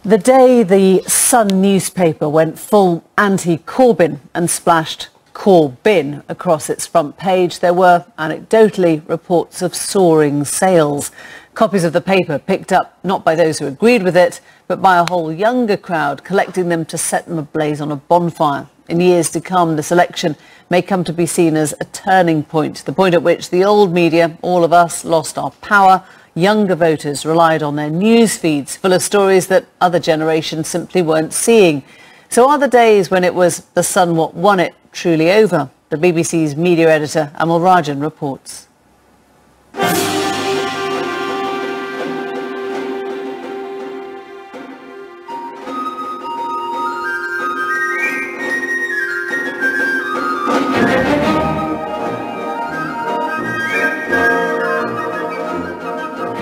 The day the Sun newspaper went full anti-Corbyn and splashed Corbyn across its front page, there were anecdotally reports of soaring sales. Copies of the paper picked up not by those who agreed with it, but by a whole younger crowd collecting them to set them ablaze on a bonfire. In years to come, this election may come to be seen as a turning point, the point at which the old media, all of us, lost our power. Younger voters relied on their news feeds full of stories that other generations simply weren't seeing. So are the days when it was the Sun what won it truly over? The BBC's media editor Amal Rajan reports.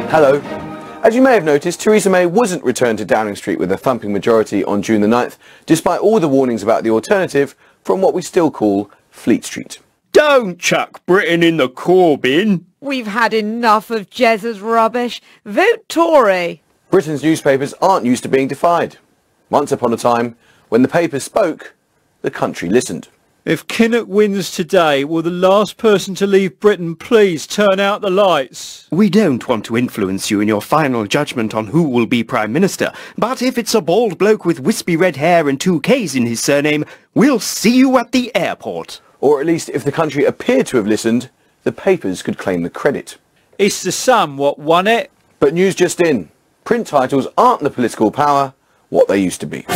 Hello. As you may have noticed, Theresa May wasn't returned to Downing Street with a thumping majority on June the 9th, despite all the warnings about the alternative from what we still call Fleet Street. Don't chuck Britain in the Corbyn. We've had enough of Jez's rubbish. Vote Tory. Britain's newspapers aren't used to being defied. Once upon a time, when the papers spoke, the country listened. If Kinnock wins today, will the last person to leave Britain please turn out the lights? We don't want to influence you in your final judgment on who will be Prime Minister, but if it's a bald bloke with wispy red hair and 2 Ks in his surname, we'll see you at the airport. Or at least if the country appeared to have listened, the papers could claim the credit. It's the Sun what won it. But news just in. Print titles aren't the political power what they used to be.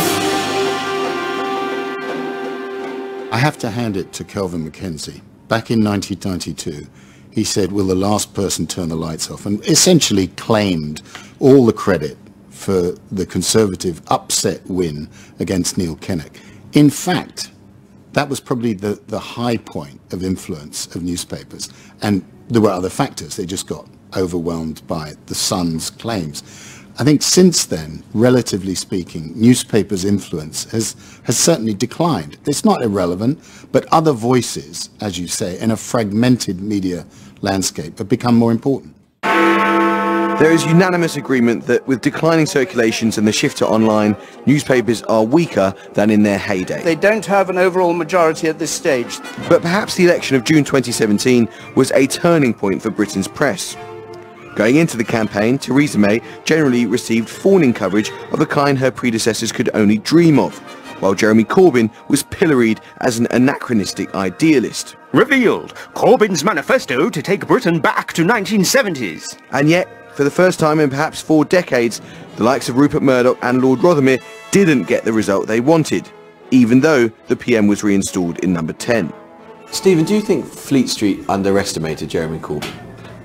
I have to hand it to Kelvin Mackenzie. Back in 1992, he said, will the last person turn the lights off? And essentially claimed all the credit for the Conservative upset win against Neil Kinnock. In fact, that was probably the high point of influence of newspapers. And there were other factors. They just got overwhelmed by the Sun's claims. I think since then, relatively speaking, newspapers' influence has certainly declined. It's not irrelevant, but other voices, as you say, in a fragmented media landscape have become more important. There is unanimous agreement that with declining circulations and the shift to online, newspapers are weaker than in their heyday. They don't have an overall majority at this stage. But perhaps the election of June 2017 was a turning point for Britain's press. Going into the campaign, Theresa May generally received fawning coverage of a kind her predecessors could only dream of, while Jeremy Corbyn was pilloried as an anachronistic idealist. Revealed, Corbyn's manifesto to take Britain back to 1970s. And yet, for the first time in perhaps 4 decades, the likes of Rupert Murdoch and Lord Rothermere didn't get the result they wanted, even though the PM was reinstalled in number 10. Stephen, do you think Fleet Street underestimated Jeremy Corbyn?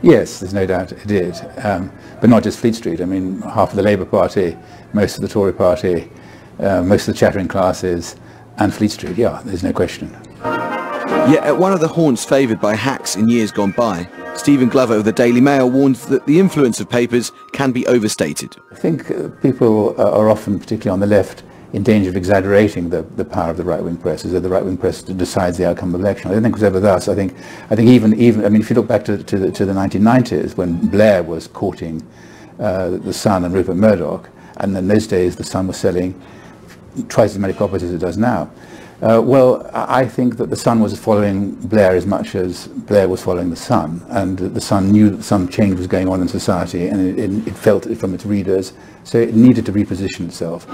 Yes, there's no doubt it did, but not just Fleet Street. I mean, half of the Labour Party, most of the Tory Party, most of the chattering classes, and Fleet Street, yeah, there's no question. Yet at one of the haunts favoured by hacks in years gone by, Stephen Glover of the Daily Mail warns that the influence of papers can be overstated. I think people are often, particularly on the left, in danger of exaggerating the power of the right-wing press, as though the right-wing press decides the outcome of the election. I don't think it was ever thus. I think even I mean, if you look back to the 1990s, when Blair was courting the Sun and Rupert Murdoch, and in those days the Sun was selling twice as many copies as it does now. Well, I think that the Sun was following Blair as much as Blair was following the Sun, and the Sun knew that some change was going on in society, and it felt it from its readers, so it needed to reposition itself.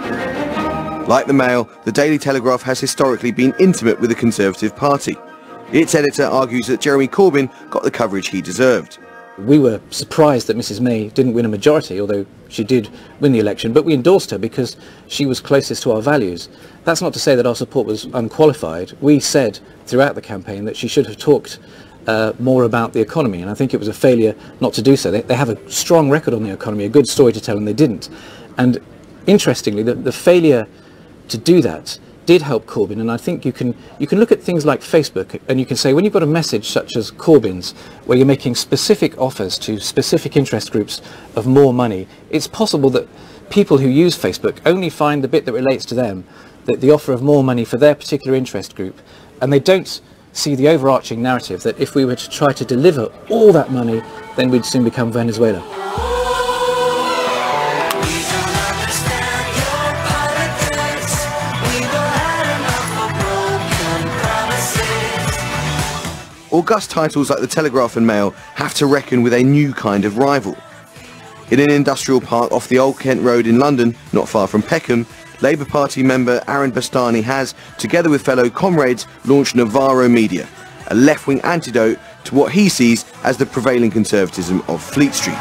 Like the Mail, the Daily Telegraph has historically been intimate with the Conservative Party. Its editor argues that Jeremy Corbyn got the coverage he deserved. We were surprised that Mrs May didn't win a majority, although she did win the election, but we endorsed her because she was closest to our values. That's not to say that our support was unqualified. We said throughout the campaign that she should have talked more about the economy, and I think it was a failure not to do so. They have a strong record on the economy, a good story to tell, and they didn't. And interestingly, the failure to do that did help Corbyn, and I think you can look at things like Facebook and you can say, when you've got a message such as Corbyn's, where you're making specific offers to specific interest groups of more money, it's possible that people who use Facebook only find the bit that relates to them, that the offer of more money for their particular interest group, and they don't see the overarching narrative that if we were to try to deliver all that money, then we'd soon become Venezuela. We don't understand your august titles like the Telegraph and Mail have to reckon with a new kind of rival. In an industrial park off the Old Kent Road in London, not far from Peckham, Labour Party member Aaron Bastani has, together with fellow comrades, launched Navarro Media, a left-wing antidote to what he sees as the prevailing conservatism of Fleet Street.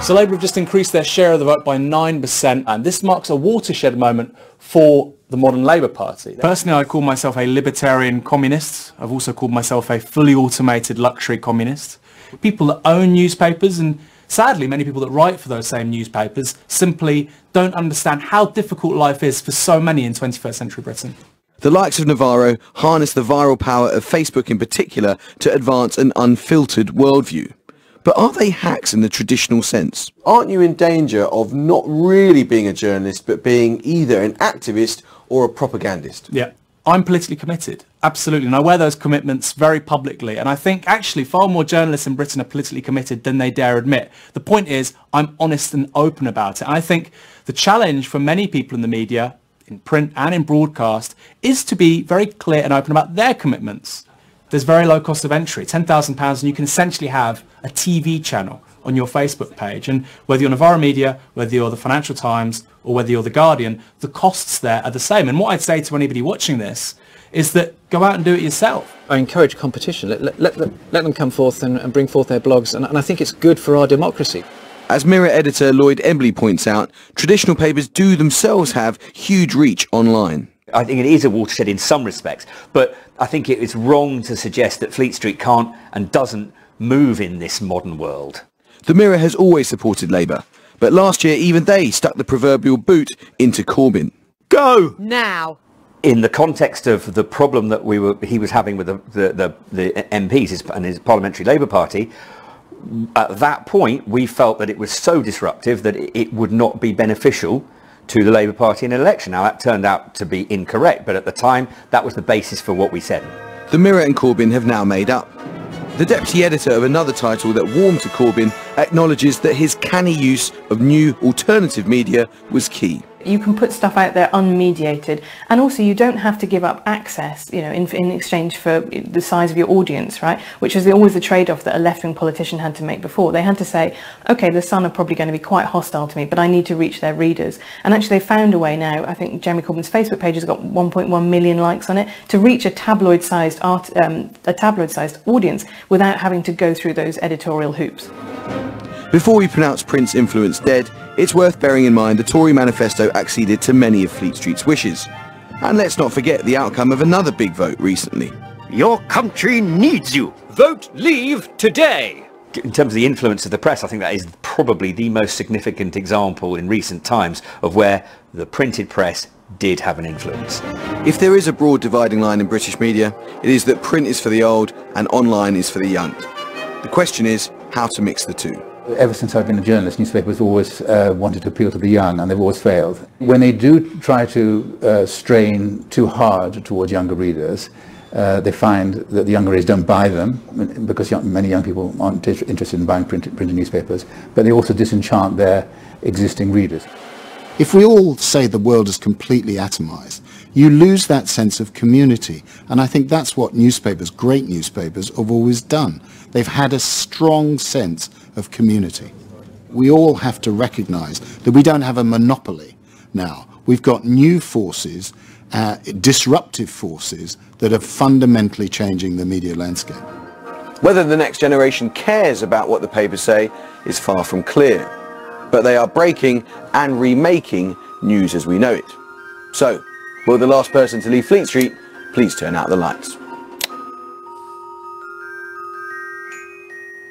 So Labour have just increased their share of the vote by 9%, and this marks a watershed moment for the modern Labour Party. Personally, I call myself a libertarian communist. I've also called myself a fully automated luxury communist. People that own newspapers, and sadly many people that write for those same newspapers, simply don't understand how difficult life is for so many in 21st century Britain. The likes of Navarro harness the viral power of Facebook in particular to advance an unfiltered worldview. But are they hacks in the traditional sense? Aren't you in danger of not really being a journalist, but being either an activist or a propagandist? Yeah, I'm politically committed, absolutely, and I wear those commitments very publicly, and I think actually far more journalists in Britain are politically committed than they dare admit. The point is, I'm honest and open about it, and I think the challenge for many people in the media, in print and in broadcast, is to be very clear and open about their commitments. There's very low cost of entry, £10,000, and you can essentially have a TV channel on your Facebook page. And whether you're Navarro Media, whether you're the Financial Times, or whether you're the Guardian, the costs there are the same. And what I'd say to anybody watching this is that go out and do it yourself. I encourage competition. Let them come forth and bring forth their blogs, and I think it's good for our democracy. As Mirror editor Lloyd Embley points out, traditional papers do themselves have huge reach online. I think it is a watershed in some respects, but I think it is wrong to suggest that Fleet Street can't and doesn't move in this modern world. The Mirror has always supported Labour, but last year even they stuck the proverbial boot into Corbyn. Go! Now! In the context of the problem that he was having with the MPs and his Parliamentary Labour Party, at that point we felt that it was so disruptive that it would not be beneficial to the Labour Party in an election. Now that turned out to be incorrect, but at the time that was the basis for what we said. The Mirror and Corbyn have now made up. The deputy editor of another title that warmed to Corbyn acknowledges that his canny use of new alternative media was key. You can put stuff out there unmediated, and also you don't have to give up access, you know, in exchange for the size of your audience, right? Which is always the trade-off that a left-wing politician had to make before. They had to say, okay, the Sun are probably going to be quite hostile to me, but I need to reach their readers. And actually they found a way now. I think Jeremy Corbyn's Facebook page has got 1.1 million likes on it to reach a tabloid-sized audience without having to go through those editorial hoops. Before we pronounce Print's influence dead, it's worth bearing in mind the Tory manifesto acceded to many of Fleet Street's wishes. And let's not forget the outcome of another big vote recently. Your country needs you. Vote Leave today. In terms of the influence of the press, I think that is probably the most significant example in recent times of where the printed press did have an influence. If there is a broad dividing line in British media, it is that print is for the old and online is for the young. The question is how to mix the two. Ever since I've been a journalist, newspapers always wanted to appeal to the young, and they've always failed. When they do try to strain too hard towards younger readers, they find that the younger readers don't buy them, because many young people aren't interested in buying printed newspapers, but they also disenchant their existing readers. If we all say the world is completely atomized, you lose that sense of community. And I think that's what newspapers, great newspapers, have always done. They've had a strong sense of community. We all have to recognize that we don't have a monopoly now. We've got new forces, disruptive forces, that are fundamentally changing the media landscape. Whether the next generation cares about what the papers say is far from clear. But they are breaking and remaking news as we know it. So, will the last person to leave Fleet Street please turn out the lights?